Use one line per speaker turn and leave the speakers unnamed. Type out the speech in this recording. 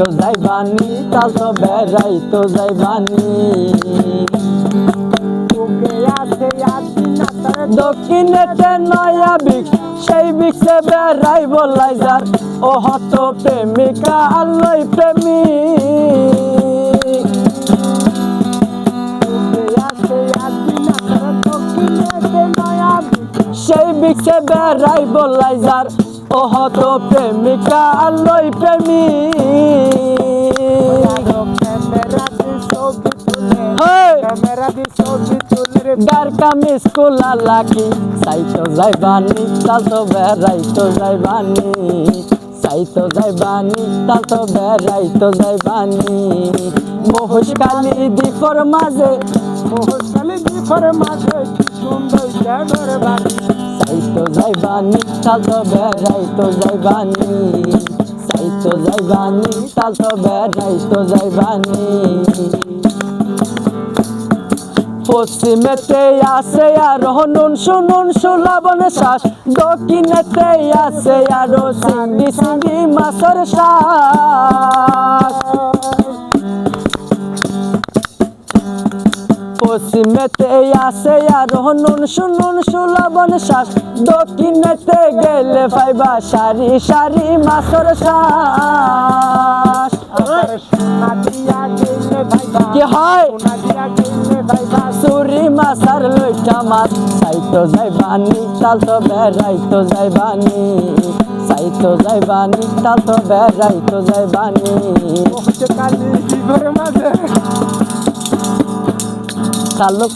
সাইতো যাইবানি তাল তো বেড়াইতো যাইবানি দক্ষিণেতে নয়া বিক সেই বিকসে বেড়াই বলাই যার ও হত প্রেমিকা আল্লই প্রেমিক সেই বিকসে বেড়াই বলাই যার ও হত প্রেমিকা আল্লই প্রেমিক গার কামিজ কোলা লাকি সাইতো যাইবানি তাল তো বেড়াইতো যাইবানি সাইতো যাইবানি তাল তো বেড়াইতো যাইবানি মহেশখালী দ্বীপের মাঝে কি সুন্দর ঘর বাড়ি সাইতো যাইবানি তাল তো বেড়াইতো যাইবানি সাইতো যাইবানি তাল তো বেড়াইতো যাইবানি পশ্চিমেতে আছে আর নুন শুনুন সুলাবন শ্বাস দক্ষিণেতে আছে আর সিঙ্গি সিঙ্গি মাছের শ্বাস পশ্চিমেতে আছে আর নুন শুনুন সুলাবন শ্বাস দক্ষিণেতে গেলে পাইবা সারি সারি মাছের শ্বাস কি হয় সুরি মাছার লইটা মাছ সাইতো যাইবানি তাল তো বেড়াইতো যাইবানি সাইতো যাইবানি তাল তো বেড়াইতো যাইবানি কালো